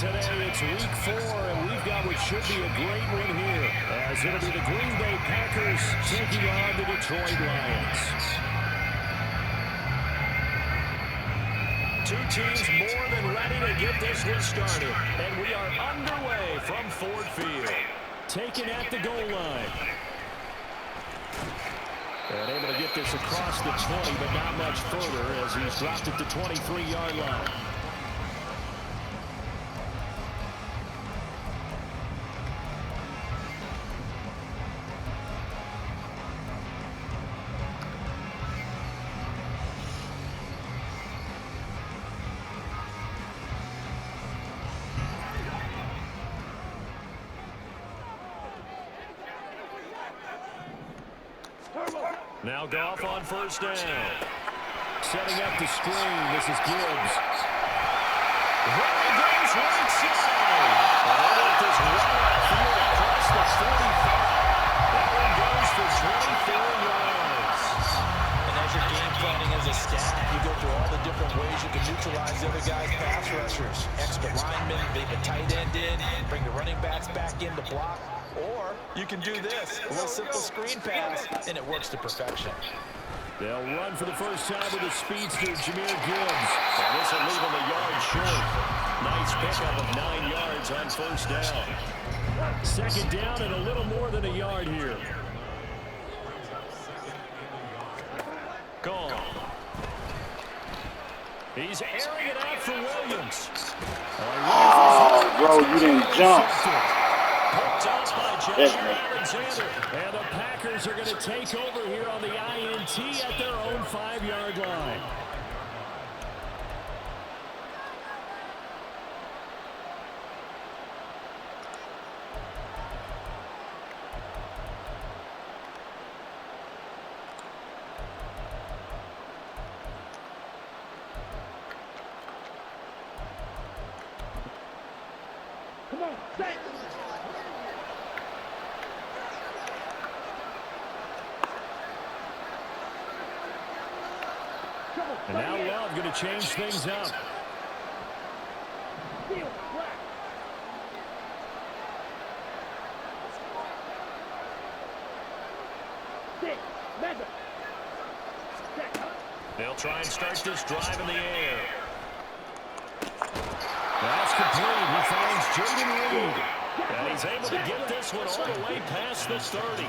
today. It's week 4, and we've got what should be a great one here, as it'll be the Green Bay Packers taking on the Detroit Lions. Two teams more than ready to get this one started, and we are underway from Ford Field. Taken at the goal line. And able to get this across the 20, but not much further as he's dropped at the 23-yard line. Now Goff on first down. Setting up the screen. This is Gibbs. There he goes right side. And they let this run outfield across the 45. That one goes for 24 yards. And as you're game planning as a staff, you go through all the different ways you can neutralize the other guy's pass rushers. Extra linemen, bring the tight end in, bring the running backs back in to block. Or you can do this, a little simple screen pass, and it works to perfection. They'll run for the first time with the speedster, Jahmyr Gibbs. And this will leave him a yard short. Nice pickup of 9 yards on first down. Second down and a little more than a yard here. Gone. He's airing it out for Williams. Oh, bro, you didn't jump. Picked up by Joshua Alexander. And the Packers are going to take over here on the INT at their own 5-yard line. Come on, stay. And now Love going to change things up. They'll try and start this drive in the air. That's complete. He finds Jaden Reed. And he's able to get this one all the way past the 30.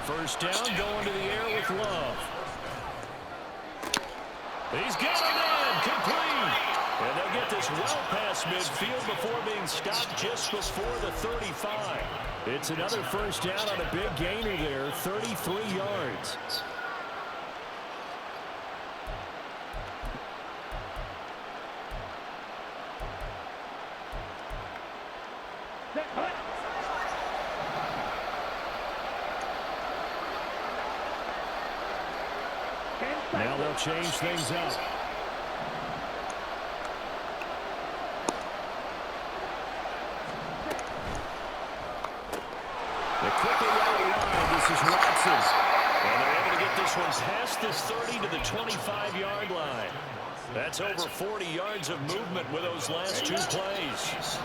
First down, going to the air with Love. He's got it in, complete. And they'll get this well past midfield before being stopped just before the 35. It's another first down on a big gainer there, 33 yards. Now they'll change things up. They quickly out of line. This is Watson. And they're able to get this one past this 30 to the 25-yard line. That's over 40 yards of movement with those last two plays.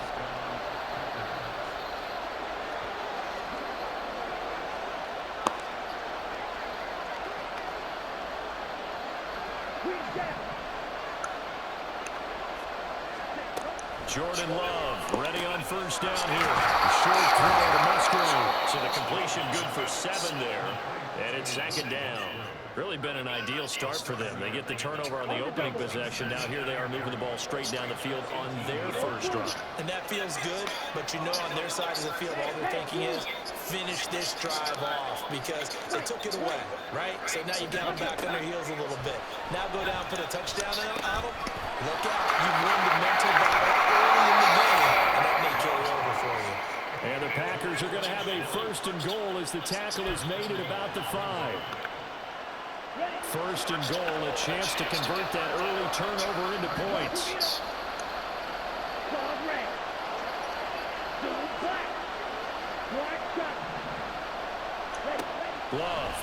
Jordan Love ready on first down here. A short throw to Musgrave. So the completion good for 7 there. And it's second down. Really been an ideal start for them. They get the turnover on the opening possession. Now here they are moving the ball straight down the field on their first drive. And that feels good, but you know on their side of the field all they're thinking is finish this drive off because they took it away, right? So now you got them back on their heels a little bit. Now go down, put a touchdown on them. Look out. You've won the mental battle early in the game, and that may carry over for you. And the Packers are going to have a first and goal as the tackle is made at about the 5. First and goal, a chance to convert that early turnover into points. Love.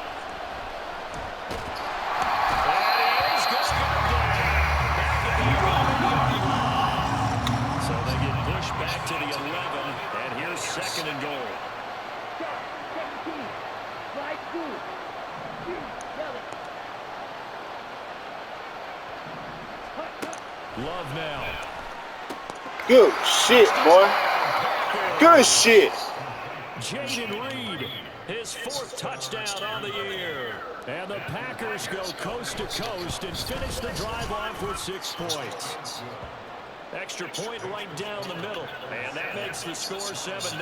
And he is going to go down. Back at the Love now. Good shit, boy. Good shit. Jaden Reed, his 4th touchdown on the year. And the Packers go coast to coast and finish the drive off with 6 points. Extra point right down the middle. And that makes the score 7-0.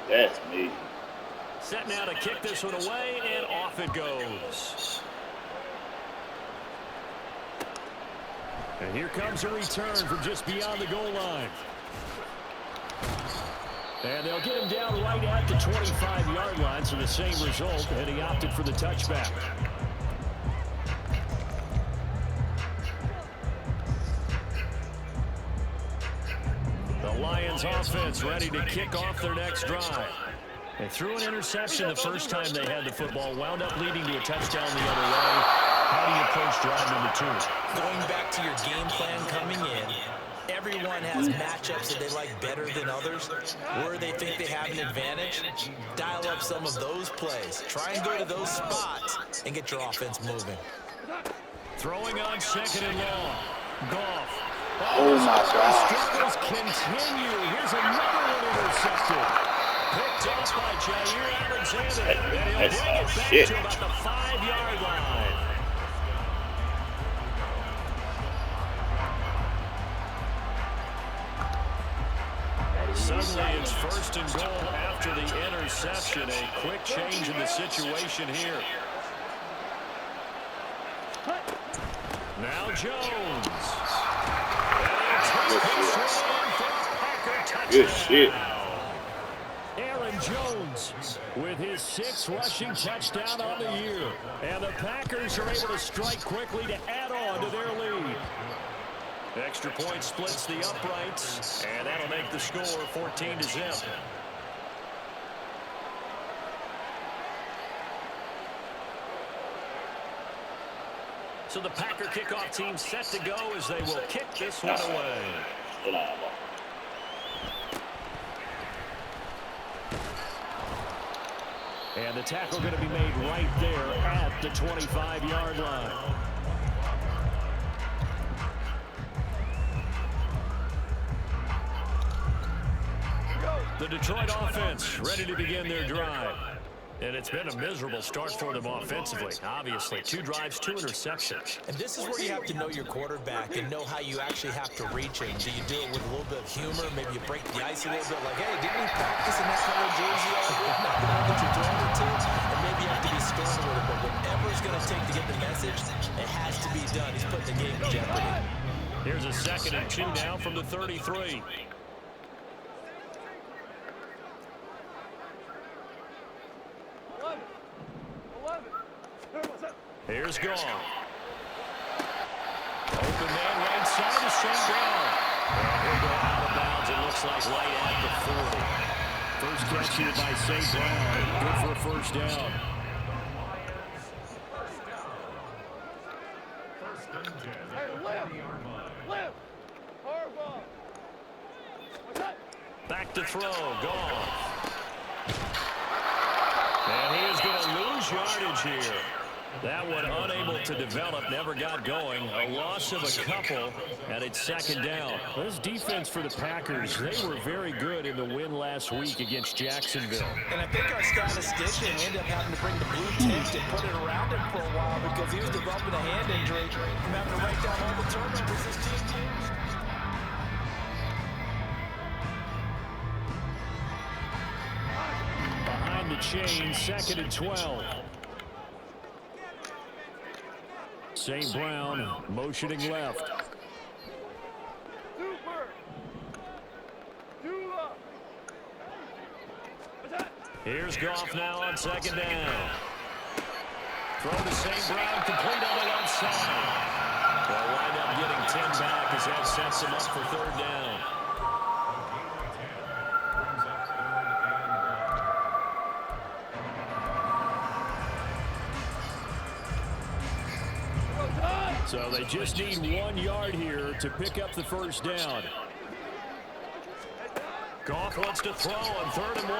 That's me. Set now to kick this one away, and off it goes. And here comes a return from just beyond the goal line. And they'll get him down right at the 25-yard line, so the same result, and he opted for the touchback. The Lions offense ready to kick off their next drive. They threw an interception the first time they had the football, wound up leading to a touchdown the other way. How do you approach drive number 2? Going back to your game plan coming in, everyone has matchups that they like better than others. Where they think they have an advantage, dial up some of those plays. Try and go to those spots and get your offense moving. Throwing on 2nd and long. Goff. Oh, my God. Struggles continue. Here's another one intercepted. Picked off by Jair Alexander. And he'll bring it back to about the 5-yard line. Suddenly it's 1st and goal after the interception. A quick change in the situation here. Now Jones. Good shit. Aaron Jones with his 6th rushing touchdown on the year. And the Packers are able to strike quickly to add on to their lead. Extra point splits the uprights, and that'll make the score 14-0. So the Packer kickoff team set to go as they will kick this one away. And the tackle going to be made right there at the 25-yard line. The Detroit offense ready to begin their drive. And it's been a miserable start for them offensively. Obviously, 2 drives, 2 interceptions. And this is where you have to know your quarterback and know how you actually have to reach him. Do you do it with a little bit of humor? Maybe you break the ice a little bit, like, hey, didn't we practice in that color jersey all year? Not the one that you're throwing it to. And maybe you have to be stern with it. But whatever it's going to take to get the message, it has to be done. He's putting the game in jeopardy. Here's a 2nd and 2 now from the 33. Here's Goff. Open man right side to St. Brown. And he'll go out of bounds. It looks like right at the 40. First catch here by St. Brown. Good for a 1st down. Back to throw. Goff. And he is going to lose yardage here. That one unable to develop, never got going. A loss of a couple, and it's 2nd down. This defense for the Packers, they were very good in the win last week against Jacksonville. And I think our statistician ended up having to bring the blue tint and put it around him for a while because he was developing a hand injury from having to write down all the turnovers this team used. Behind the chain, 2nd and 12. St. Brown motioning left. Here's Goff now on 2nd down. Throw to St. Brown, complete on the left side. They'll wind up getting 10 back as that sets him up for 3rd down. So they just need 1 yard here to pick up the 1st down. Goff wants to throw on 3rd and 1.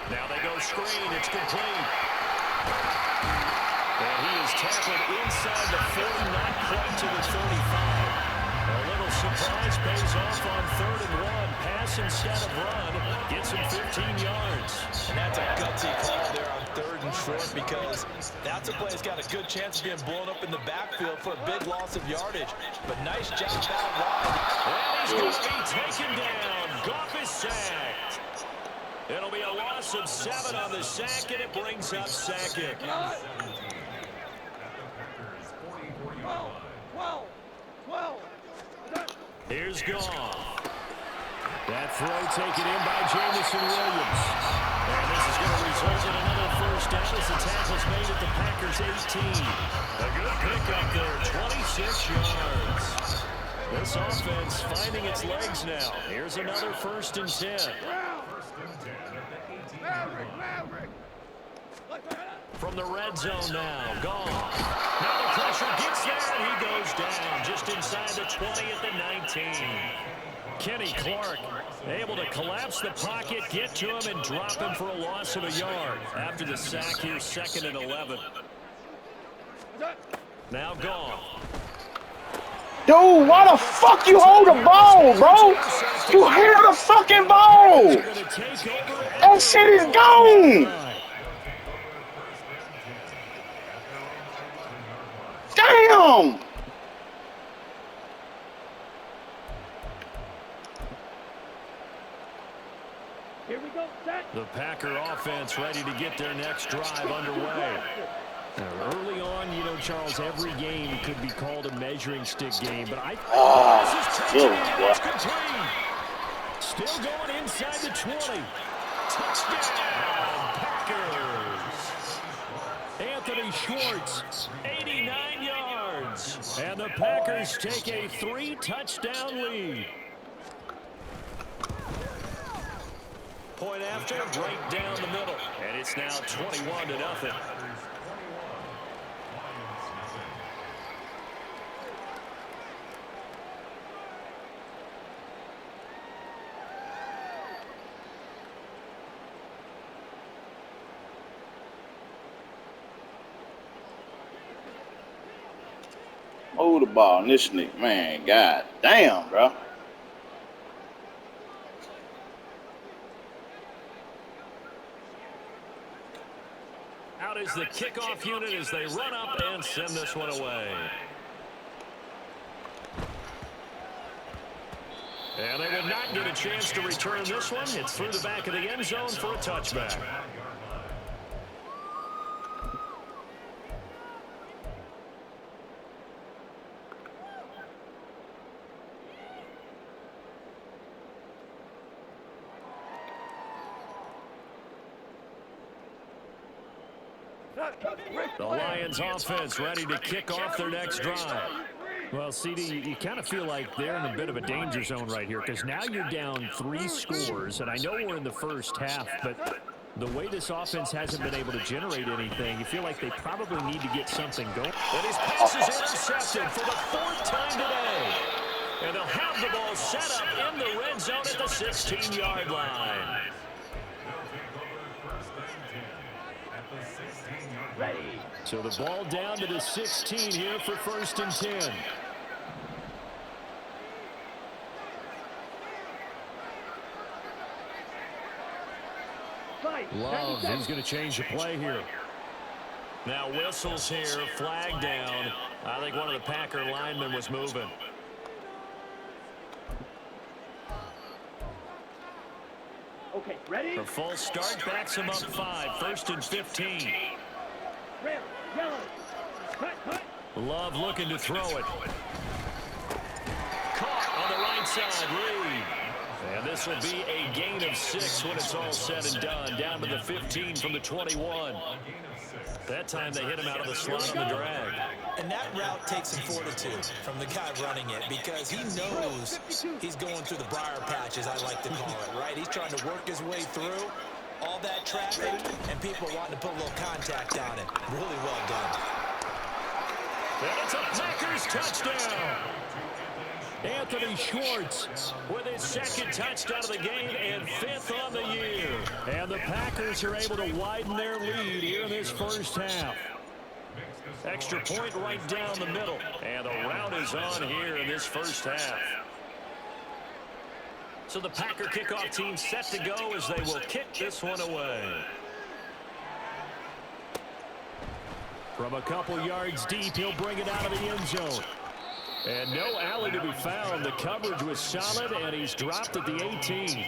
Now they go screen. It's complete. And he is tackled inside the 40, not quite to the 35. surprise pays off on 3rd and 1. Pass instead of run. Gets him 15 yards. And that's a gutsy call there on 3rd and short, because that's a play that's got a good chance of being blown up in the backfield for a big loss of yardage. But nice job out wide. And he's going to be taken down. Goff is sacked. It'll be a loss of 7 on the sack, and it brings up 2nd. 12. Here's Goff. That throw taken in by Jamison Williams. And this is going to result in another first down as the tackle's made at the Packers' 18. A good pickup there, 26 yards. This offense finding its legs now. Here's another 1st and 10. Maverick. From the red zone now, Goff. Now the pressure gets there, and he goes down just inside the 20 at the 19. Kenny Clark able to collapse the pocket, get to him, and drop him for a loss of a yard. After the sack here, 2nd and 11. Now Goff. Dude, why the fuck you hold the ball, bro? You hear the fucking ball. That shit is gone. Damn. Here we go, set. The Packer offense ready to get their next drive underway. Now, early on, you know, Charles, every game could be called a measuring stick game, but still going inside the 20. Touchdown, Packers. Anthony Schwartz, 89 yards. And the Packers take a 3-touchdown lead. Point after, right down the middle. And it's now 21-0. Hold the ball, this nigga, man. God damn, bro. Out is the kickoff unit as they run up and send this one away. And they will not get a chance to return this one. It's through the back of the end zone for a touchback. The Lions offense ready to kick off their next drive. Well, CD, you kind of feel like they're in a bit of a danger zone right here because now you're down 3 scores, and I know we're in the first half, but the way this offense hasn't been able to generate anything, you feel like they probably need to get something going. And his pass is intercepted for the 4th time today. And they'll have the ball set up in the red zone at the 16-yard line. So the ball down to the 16 here for 1st and 10. Love, he's going to change the play here. Now whistles here, flag down. I think one of the Packer linemen was moving. Okay, ready? The full start backs him up 5, 1st and 15. Red, yellow. Cut. Love looking to throw it. Caught on the right side, Reed. And this will be a gain of 6 when it's all said and done. Down to the 15 from the 21. That time they hit him out of the slot on the drag. And that route takes some fortitude from the guy running it, because he knows he's going through the briar patch, as I like to call it, right? He's trying to work his way through all that traffic, and people wanting to put a little contact on it. Really well done. And it's a Packers touchdown. Anthony Schwartz with his 2nd touchdown of the game and 5th on the year. And the Packers are able to widen their lead here in this first half. Extra point right down the middle. And the route is on here in this first half. So the Packer kickoff team set to go as they will kick this one away. From a couple yards deep, he'll bring it out of the end zone. And no alley to be found. The coverage was solid, and he's dropped at the 18.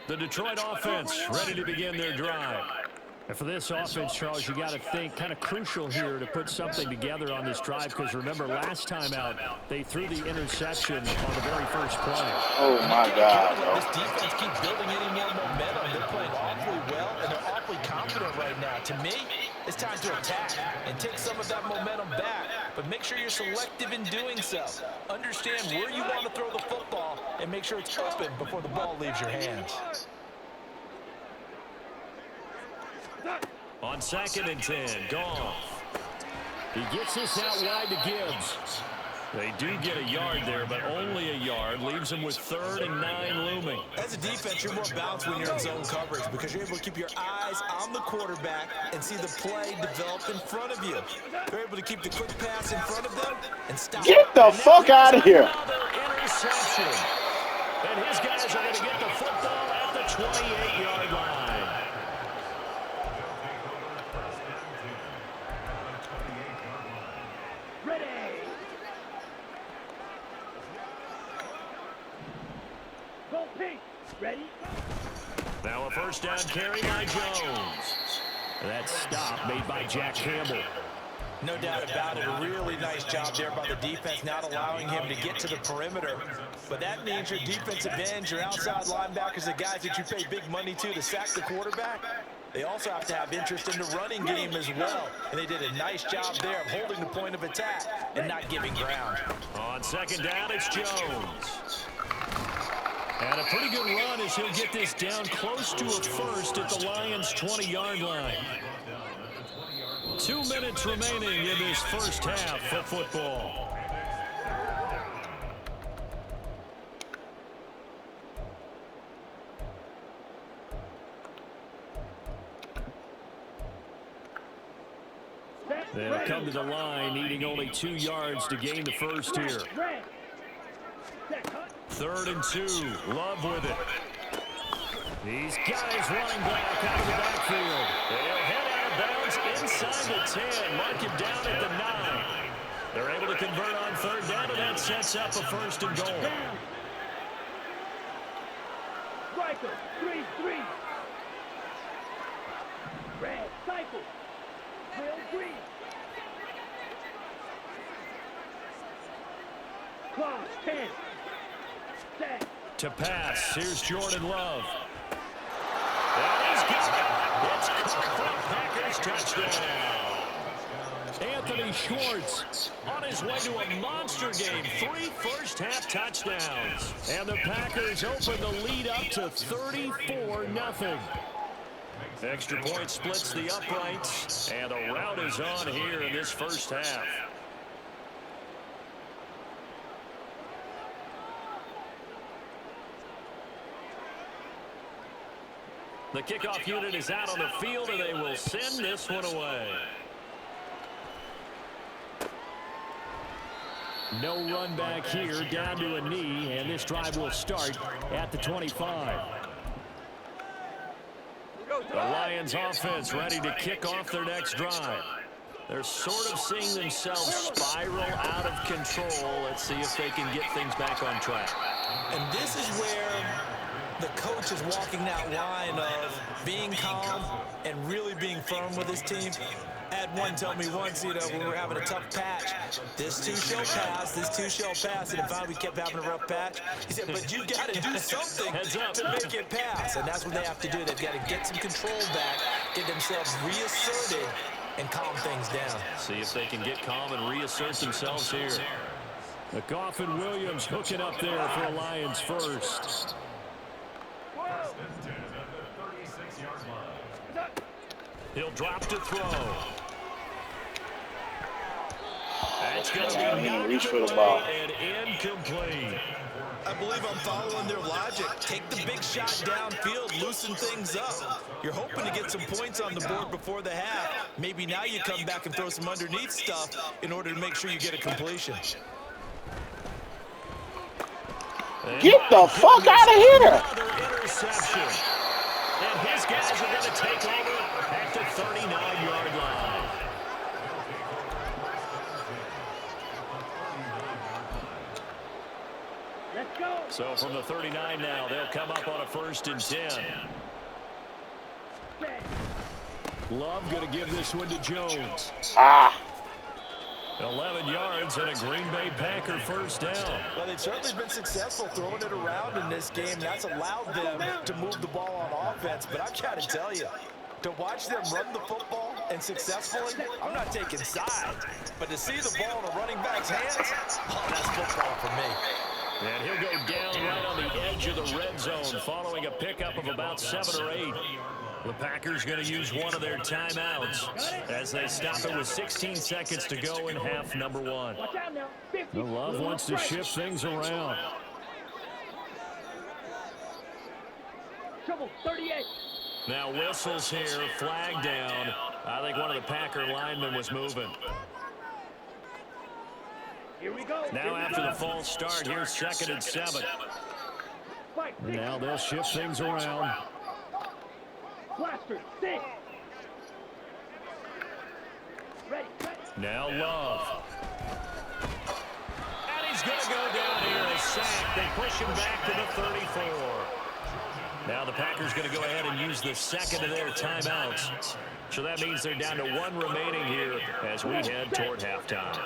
The Detroit offense ready to begin their drive. And for this offense, Charles, you got to think kind of crucial here to put something together on this drive, because remember last time out they threw the interception on the very first play. Oh my God, bro. This defense keeps building any more momentum. They're playing awfully well and they're awfully confident right now. To me, it's time to attack and take some of that momentum back, but make sure you're selective in doing so. Understand where you want to throw the football and make sure it's open before the ball leaves your hands. On 2nd and 10, Goff. He gets this out wide to Gibbs. They do get a yard there, but only a yard. Leaves them with 3rd and 9 looming. As a defense, you're more balanced when you're in zone coverage because you're able to keep your eyes on the quarterback and see the play develop in front of you. You're able to keep the quick pass in front of them and stop. Get the fuck out of here. Another interception. And his guys are going to get the football at the 28-yard line. Ready? Now a first down carry by Jones. That stop made by Jack Campbell. No doubt about it. A really nice job there by the defense, not allowing him to get to the perimeter. But that means your defensive ends, your outside linebackers, the guys that you pay big money to sack the quarterback, they also have to have interest in the running game as well. And they did a nice job there of holding the point of attack and not giving ground. On 2nd down, it's Jones. And a pretty good run as he'll get this down close to a first at the Lions' 20-yard line. 2 minutes remaining in this first half of football. They'll come to the line, needing only 2 yards to gain the first here. 3rd and 2. Love with it. He's got his running back out of the backfield. They'll head out of bounds inside the 10. Mark him down at the 9. They're able to convert on 3rd down, and that sets up a 1st and goal. Striker, 3-3. Red, cycle. Will green. Clock, 10. Set. To pass, here's Jordan Love. And he's got it. It's caught for Packers touchdown. Anthony Schwartz on his way to a monster game. 3 first-half touchdowns. And the Packers open the lead up to 34-0. Extra point splits the uprights, and a rout is on here in this first half. The kickoff unit is out on the field, and they will send this one away. No run back here, down to a knee, and this drive will start at the 25. The Lions offense ready to kick off their next drive. They're sort of seeing themselves spiral out of control. Let's see if they can get things back on track. And this is where the coach is walking that line of being calm and really being firm with his team. I had one tell me once, when we were having a tough patch, this too shall pass, this too shall pass. And finally we kept having a rough patch. He said, but you got to do something to make it pass. And that's what they have to do. They've got to get some control back, get themselves reasserted, and calm things down. See if they can get calm and reassert themselves here. The Goff and Williams hooking up there for a Lions first. He'll drop to throw. That's going to be reach for the ball. and incomplete. I believe I'm following their logic. Take the big shot downfield, loosen things up. You're hoping to get some points on the board before the half. Maybe now you come back and throw some underneath stuff in order to make sure you get a completion. Get the fuck out of here! Another interception. And his guys are going to take over at the 39-yard line. Let's go. So from the 39 now, they'll come up on a 1st and 10. Set. Love going to give this one to Jones. 11 yards and a Green Bay Packer 1st down. Well, they've certainly been successful throwing it around in this game. That's allowed them to move the ball on offense. But I've got to tell you, to watch them run the football and successfully, I'm not taking sides. But to see the ball in a running back's hands, oh, that's football for me. And he'll go down right on the edge of the red zone following a pickup of about 7 or 8. The Packers going to use one of their timeouts as they stop it with 16 seconds to go in half number 1. Watch out now. 50. Love wants to shift things around. Trouble. 38. Now whistles here, flag down. I think one of the Packer linemen was moving. Here we go. Now after the false start, here's 2nd and 7. Now they'll shift things around. Blaster. 6. Ready. Now Love. And he's going to go down here, a sack. They push him back to the 34. Now the Packers going to go ahead and use the 2nd of their timeouts. So that means they're down to 1 remaining here as we head toward halftime.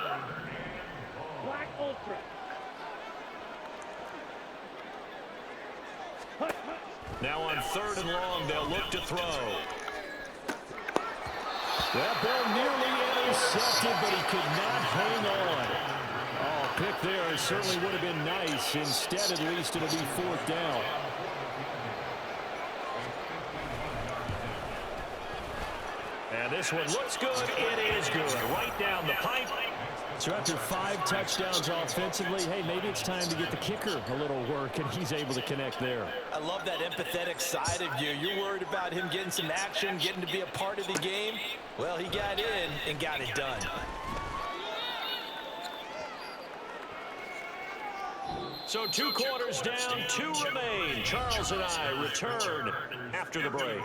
Black Ultra. Hut, hut. Now on 3rd and long, they'll look to throw. That ball nearly intercepted, but he could not hang on. Oh, pick there certainly would have been nice. Instead, at least it'll be 4th down. And this one looks good. It is good. Right down the pipe. So after 5 touchdowns offensively, hey, maybe it's time to get the kicker a little work, and he's able to connect there. I love that empathetic side of you. You're worried about him getting some action, getting to be a part of the game. Well, he got in and got it done. So 2 quarters down, 2 remain. Charles and I return after the break.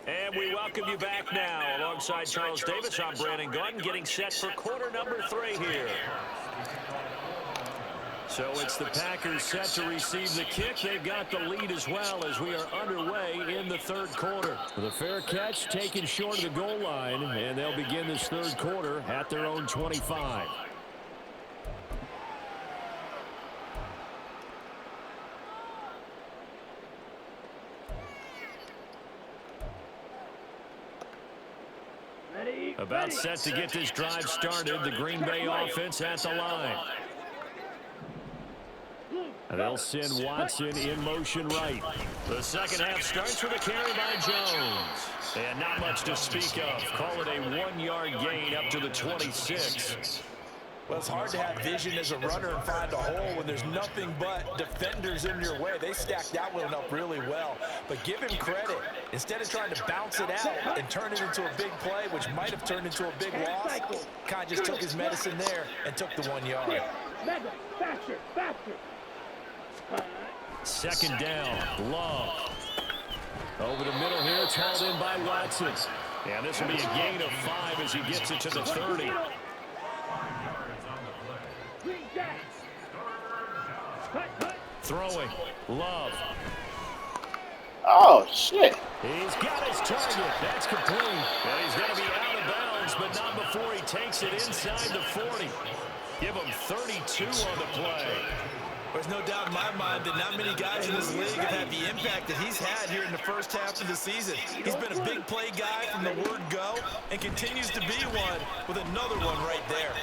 And we welcome you back now. Alongside Charles Davis, I'm Brandon Gordon, getting set for quarter number 3 here. So it's the Packers set to receive the kick. They've got the lead as well as we are underway in the 3rd quarter. The fair catch taken short of the goal line, and they'll begin this 3rd quarter at their own 25. About set to get this drive started. The Green Bay offense at the line. They'll send Watson in motion right. The second half starts with a carry by Jones. And not much to speak of. Call it a 1-yard gain up to the 26. Well, it's hard to have vision as a runner and find a hole when there's nothing but defenders in your way. They stacked that one up really well. But give him credit. Instead of trying to bounce it out and turn it into a big play, which might have turned into a big loss, Kai just took his medicine there and took the 1 yard. Mega. Faster. Faster. 2nd down. Love. Over the middle here. It's hauled in by Watson. And this will be a gain of 5 as he gets it to the 30. Throwing. Love. Oh, shit. He's got his target. That's complete. And he's going to be out of bounds, but not before he takes it inside the 40. Give him 32 on the play. There's no doubt in my mind that not many guys in this league have had the impact that he's had here in the first half of the season. He's been a big play guy from the word go and continues to be one with another one right there.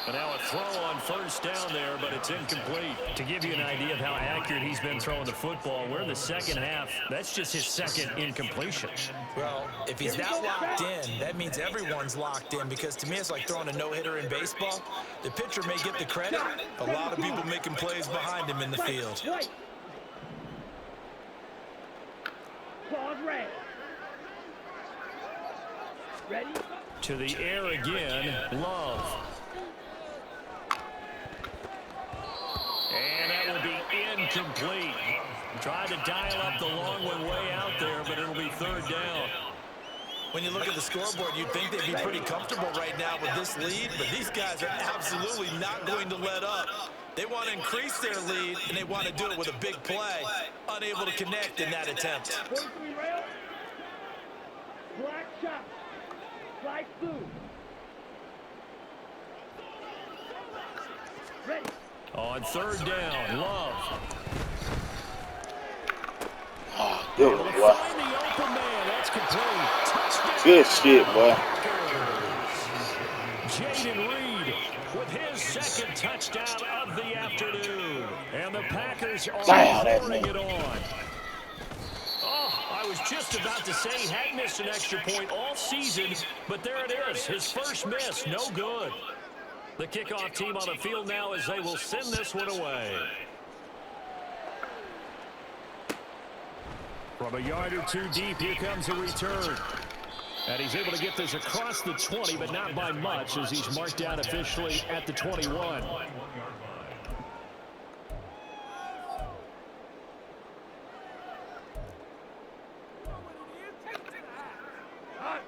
And now a throw on first down there, but it's incomplete. To give you an idea of how accurate he's been throwing the football, we're in the second half. That's just his second incompletion. Well, if he's that locked in, that means everyone's locked in, because to me it's like throwing a no-hitter in baseball. The pitcher may get the credit, a lot of people making plays behind him in the field. Claws red. Ready? To the air again, Love. And that will be incomplete. Tried to dial up the long one way out there, but it'll be third down. When you look at the scoreboard, you'd think they'd be pretty comfortable right now with this lead, but these guys are absolutely not going to let up. They want to increase their lead, and they want to do it with a big play. Unable to connect in that attempt. 43 rail. Black shot. Black blue. Ready. On third down, Love. Oh, good one, boy. Find the open man. That's complete. Touchdown. Good shit, boy. Jaden Reed with his second touchdown of the afternoon. And the Packers are pouring it on. Oh, I was just about to say he had missed an extra point all season, but there it is. His first miss, no good. The kickoff team on the field now as they will send this one away. From a yard or two deep, here comes a return. And he's able to get this across the 20, but not by much, as he's marked down officially at the 21.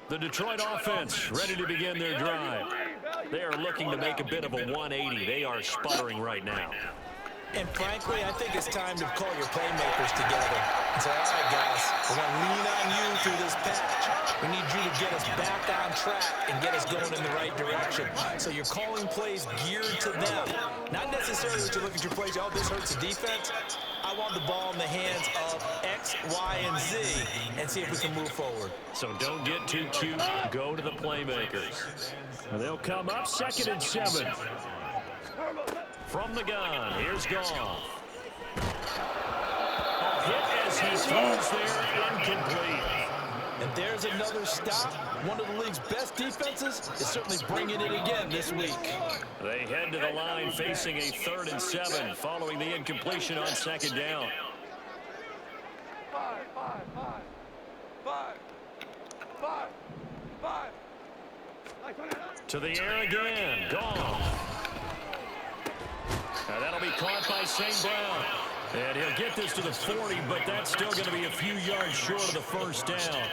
The Detroit offense ready to begin their drive. They are looking to make a bit of a 180. They are sputtering right now. And frankly, I think it's time to call your playmakers together and say, all right, guys, we're going to lean on you through this patch. We need you to get us back on track and get us going in the right direction. So you're calling plays geared to them. Not necessarily that you look at your plays, oh, this hurts the defense. I want the ball in the hands of X, Y, and Z and see if we can move forward. So don't get too cute. Go to the playmakers. And they'll come up 2nd and 7. From the gun, here's Goff. A hit as he throws there, incomplete. And there's another stop. One of the league's best defenses is certainly bringing it again this week. They head to the line facing a 3rd and 7 following the incompletion on 2nd down. To the air again, Goff. Now that'll be caught by St. Brown. And he'll get this to the 40, but that's still going to be a few yards short of the first down.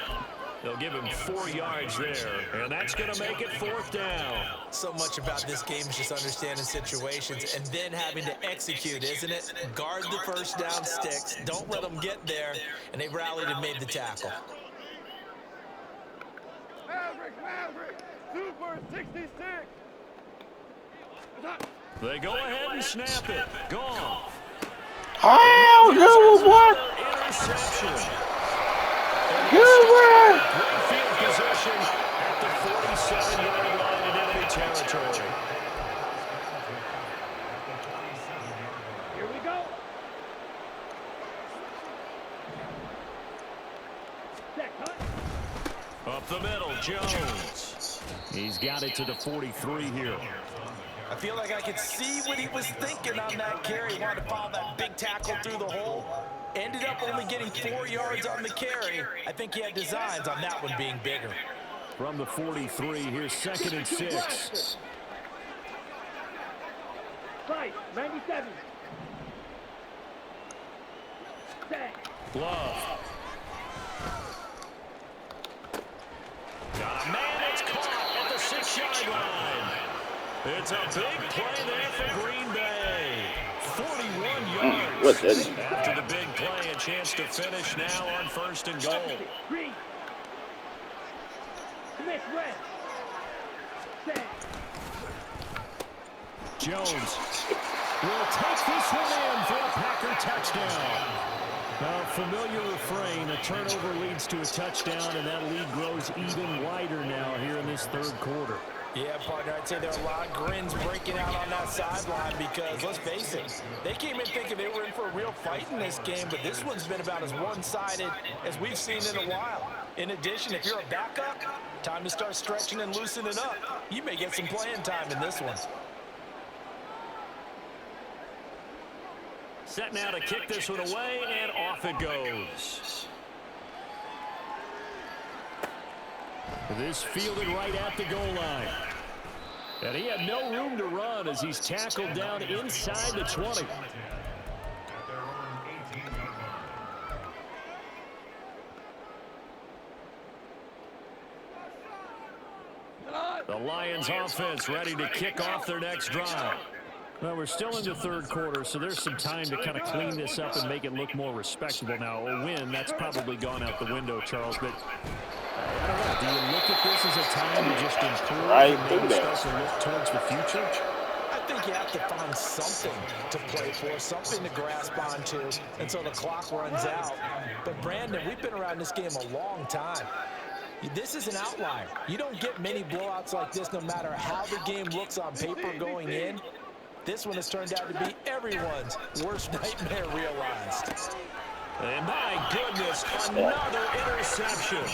They'll give him 4 yards there, and that's going to make it 4th down. So much about this game is just understanding situations and then having to execute, isn't it? Guard the first down sticks. Don't let them get there, and they rallied and made the tackle. Maverick, Super 66. They go ahead and snap it. Goff. Oh, good one, boy. Interception. Good one. Great field position at the 47-yard line in enemy territory. Here we go. Check, cut. Up the middle, Jones. He's got it to the 43 here. I feel like I could see what he was thinking on that carry. He wanted to follow that big tackle through the hole. Ended up only getting 4 yards on the carry. I think he had designs on that one being bigger. From the 43, here's 2nd and 6. Fight, 97. Set. Love. Got a man that's caught at the 6-yard line. It's a big play there for Green Bay. 41 yards. What's that? After the big play, a chance to finish now on 1st and goal. Green. Smith red. Set. Jones will take this one in for a Packer touchdown. A familiar refrain, a turnover leads to a touchdown, and that lead grows even wider now here in this 3rd quarter. Yeah, partner, I'd say there are a lot of grins breaking out on that sideline because, let's face it, they came in thinking they were in for a real fight in this game, but this one's been about as one-sided as we've seen in a while. In addition, if you're a backup, time to start stretching and loosening up. You may get some playing time in this one. Set now to kick this one away, and off it goes. This fielded right at the goal line. And he had no room to run as he's tackled down inside the 20. The Lions offense ready to kick off their next drive. Well, we're still in the third quarter, so there's some time to kind of clean this up and make it look more respectable. Now, a win, that's probably gone out the window, Charles, but I don't know. Do you look at this as a time to just improve and maybe start to look towards the future? I think you have to find something to play for, something to grasp onto until the clock runs out. But, Brandon, we've been around this game a long time. This is an outlier. You don't get many blowouts like this no matter how the game looks on paper going in. This one has turned out to be everyone's worst nightmare realized. And my goodness, another interception.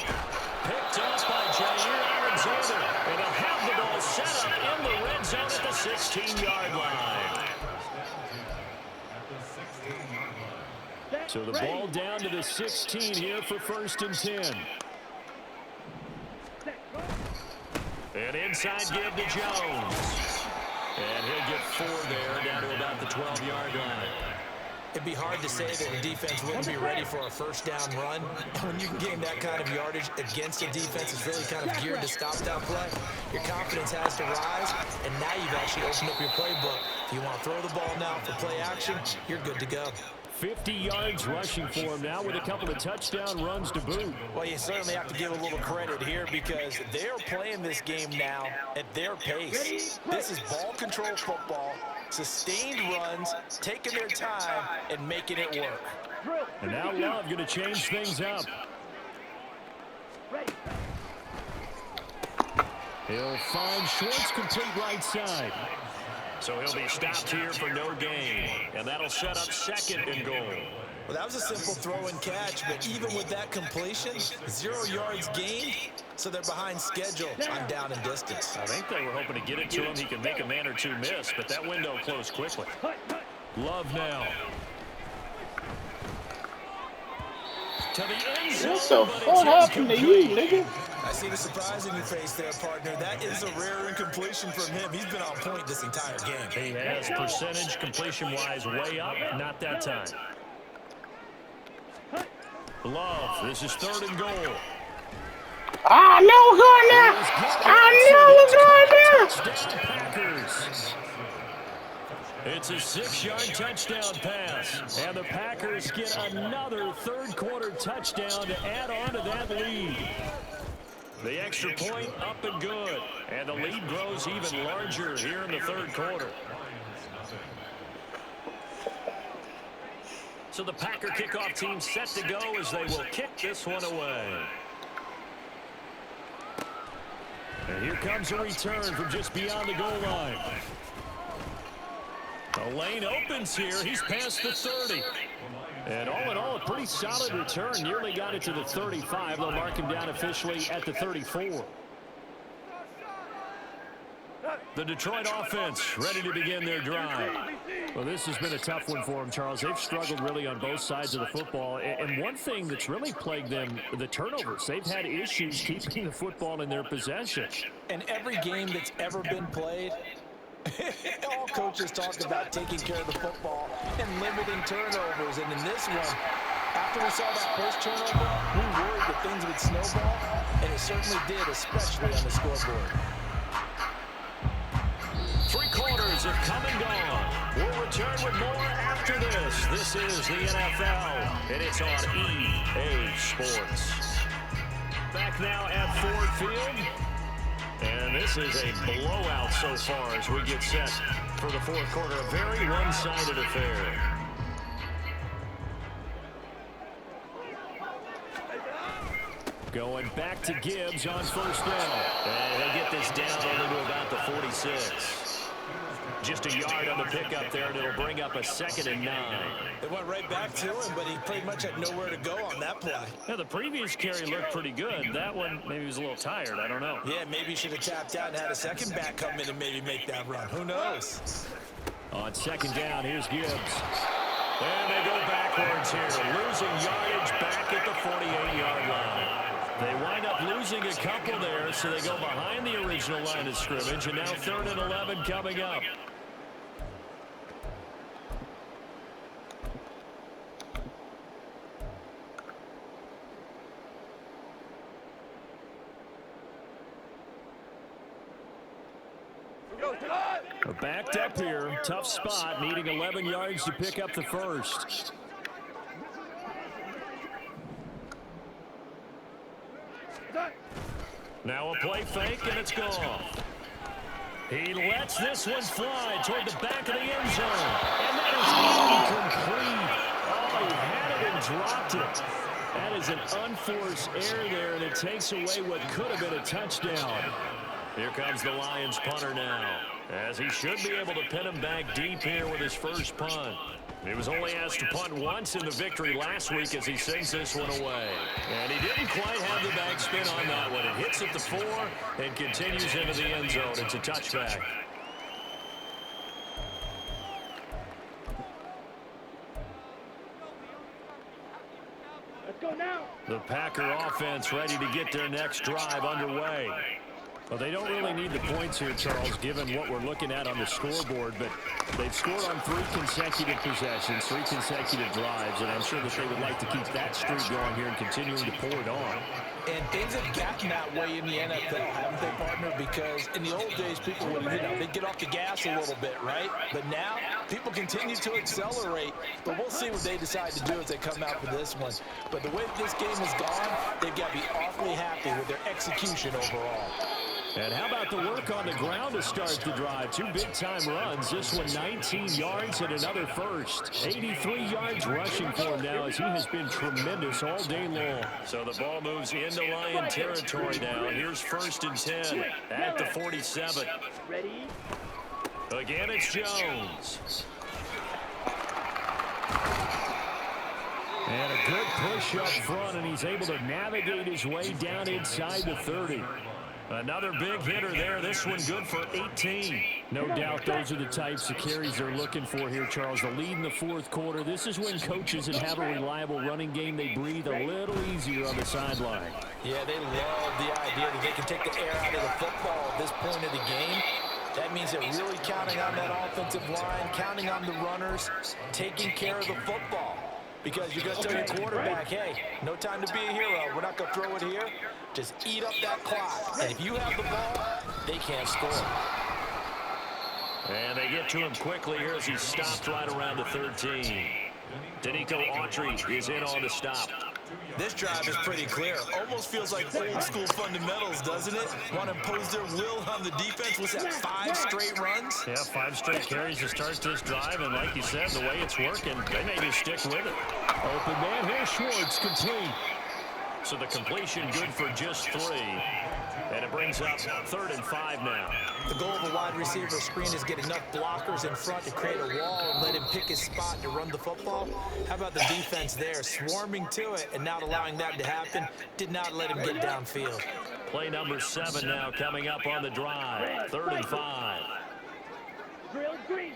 Picked up by Jair Alexander. And he'll have the ball set up in the red zone at the 16-yard line. So the ball down to the 16 here for 1st and 10. And inside give to Jones. And he'll get 4 there, down to about the 12-yard line. It'd be hard to say that the defense wouldn't be ready for a first down run. When you can gain that kind of yardage against a defense that's really kind of geared to stop that play, your confidence has to rise, and now you've actually opened up your playbook. If you want to throw the ball now for play action, you're good to go. 50 yards rushing for him now with a couple of touchdown runs to boot. Well, you certainly have to give a little credit here because they're playing this game now at their pace. This is ball control football, sustained runs, taking their time, and making it work. And now Love going to change things up. He'll find Schwartz complete right side. So he'll be stopped here for no gain. And that'll set up 2nd and goal. Well, that was a simple throw and catch, but even with that completion, 0 yards gained, so they're behind schedule on down and distance. I think they were hoping to get it to him. He can make a man or two miss, but that window closed quickly. Love now. To the end zone. What the fuck happened to you, nigga? I see the surprise in your face there, partner. That is a rare incompletion from him. He's been on point this entire game. He has percentage completion-wise way up. Not that time. Love. This is 3rd and goal. I know who's going there. Touchdown Packers. It's a 6-yard touchdown pass. And the Packers get another third-quarter touchdown to add on to that lead. The extra point up and good. And the lead grows even larger here in the third quarter. So the Packer kickoff team set to go as they will kick this one away. And here comes a return from just beyond the goal line. The lane opens here. He's past the 30. And all in all, a pretty solid return. Nearly got it to the 35. They'll mark him down officially at the 34. The Detroit offense ready to begin their drive. Well, this has been a tough one for them, Charles. They've struggled really on both sides of the football. And one thing that's really plagued them, the turnovers. They've had issues keeping the football in their possession. And every game that's ever been played, all coaches talk about taking care of the football and limiting turnovers. And in this one, after we saw that first turnover, we worried that things would snowball, and it certainly did, especially on the scoreboard. 3 quarters have come and gone. We'll return with more after this. This is the NFL, and it's on EA Sports. Back now at Ford Field. And this is a blowout so far as we get set for the fourth quarter. A very one-sided affair. Going back to Gibbs on first down. And he'll get this down only to about the 46. Just a yard on the pickup there, and it'll bring up a 2nd and 9. It went right back to him, but he pretty much had nowhere to go on that play. Yeah, the previous carry looked pretty good. That one, maybe he was a little tired. I don't know. Yeah, maybe he should have tapped out and had a second back come in and maybe make that run. Who knows? On 2nd down, here's Gibbs. And they go backwards here, losing yardage back at the 48-yard line. They wind up losing a couple there, so they go behind the original line of scrimmage, and now 3rd and 11 coming up. We're backed up here. Tough spot, needing 11 yards to pick up the first. Now a play fake, and it's gone. He lets this one fly toward the back of the end zone. And that is incomplete. Oh, he had it and dropped it. That is an unforced error there, and it takes away what could have been a touchdown. Here comes the Lions punter now, as he should be able to pin him back deep here with his first punt. He was only asked to punt once in the victory last week as he sends this one away. And he didn't quite have the backspin on that one. It hits at the 4 and continues into the end zone. It's a touchback. Let's go now. The Packer offense ready to get their next drive underway. Well, they don't really need the points here, Charles, given what we're looking at on the scoreboard, but they've scored on 3 consecutive possessions, 3 consecutive drives, and I'm sure that they would like to keep that streak going here and continuing to pour it on. And things have gotten that way in the NFL, haven't they, partner? Because in the old days, people would, they'd get off the gas a little bit, right? But now, people continue to accelerate, but we'll see what they decide to do as they come out for this one. But the way this game has gone, they've got to be awfully happy with their execution overall. And how about the work on the ground to start the drive? 2 big-time runs. This one 19 yards and another first. 83 yards rushing for him now as he has been tremendous all day long. So the ball moves into Lion territory now. Here's 1st and 10 at the 47. Ready? Again, it's Jones. And a good push up front, and he's able to navigate his way down inside the 30. Another big hitter there. This one good for 18. No doubt those are the types of carries they're looking for here, Charles. The lead in the 4th quarter. This is when coaches that have a reliable running game, they breathe a little easier on the sideline. Yeah, they love the idea that they can take the air out of the football at this point of the game. That means they're really counting on that offensive line, counting on the runners, taking care of the football. Because you're going to tell your quarterback, hey, no time to be a hero. We're not going to throw it here. Just eat up that clock. And if you have the ball, they can't score. And they get to him quickly here as he stopped right around the 13. Danico Autry is in on the stop. This drive is pretty clear. Almost feels like old school fundamentals, doesn't it? Want to impose their will on the defense. What's that, 5 straight runs? Yeah, 5 straight carries to start this drive. And like you said, the way it's working, they may just stick with it. Open man here, Schwartz, complete. So the completion good for just 3. And it brings up 3rd and 5 now. The goal of a wide receiver screen is get enough blockers in front to create a wall and let him pick his spot to run the football. How about the defense there, swarming to it and not allowing that to happen? Did not let him get downfield. Play number 7 now coming up on the drive. 3rd and 5. Drill green.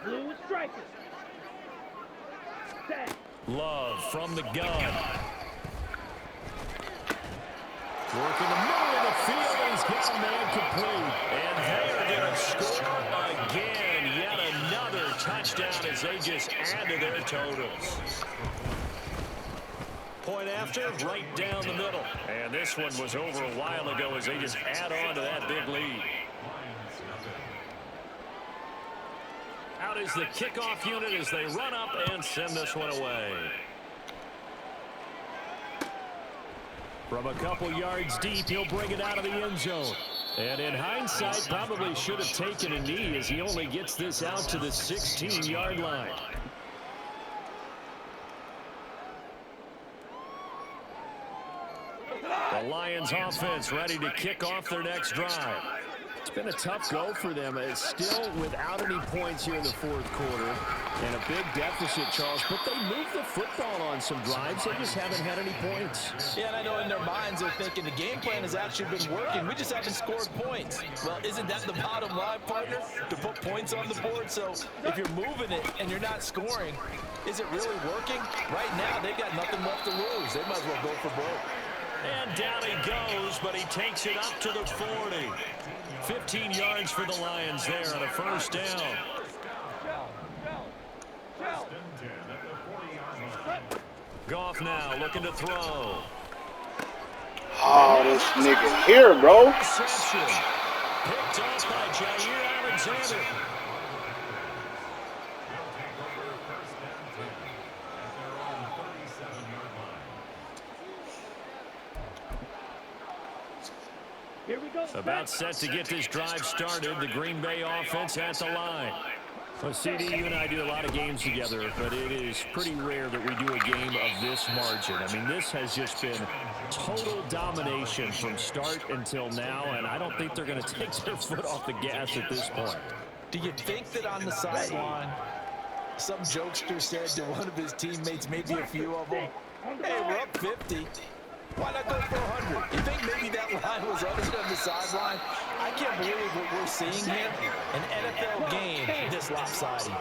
Blue striker. Set. Love from the gun. Working the middle of the field, and he's got a man complete. And they're going to score again. Yet another touchdown as they just add to their totals. Point after, right down the middle. And this one was over a while ago as they just add on to that big lead. Out is the kickoff unit as they run up and send this one away. From a couple yards deep, he'll bring it out of the end zone. And in hindsight, probably should have taken a knee as he only gets this out to the 16-yard line. The Lions offense ready to kick off their next drive. It's been a tough go for them. It's still without any points here in the fourth quarter and a big deficit, Charles. But they moved the football on some drives. They just haven't had any points. Yeah, and I know in their minds they're thinking the game plan has actually been working. We just haven't scored points. Well, isn't that the bottom line, partner? To put points on the board? So if you're moving it and you're not scoring, is it really working? Right now, they've got nothing left to lose. They might as well go for broke. And down he goes, but he takes it up to the 40. 15 yards for the Lions there on a first down. Goff now looking to throw. Oh, this nigga here, bro. Reception. Picked up by Jair Alexander. Here we go. About set to get this drive started. The Green Bay offense at the line. Well, CD, you and I do a lot of games together, but it is pretty rare that we do a game of this margin. I mean, this has just been total domination from start until now, and I don't think they're going to take their foot off the gas at this point. Do you think that on the sideline, some jokester said to one of his teammates, maybe a few of them, hey, we're up 50. Why not go for 100? You think maybe that line was uttered on the sideline? I can't believe what we're seeing here. An NFL game this lopsided.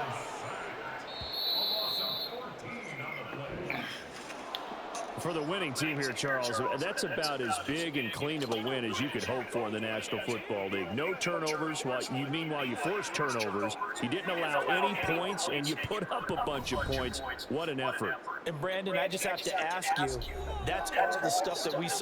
For the winning team here, Charles, that's about as big and clean of a win as you could hope for in the National Football League. No turnovers. Meanwhile, you forced turnovers. You didn't allow any points, and you put up a bunch of points. What an effort. And, Brandon, I just have to ask you, that's all the stuff that we saw.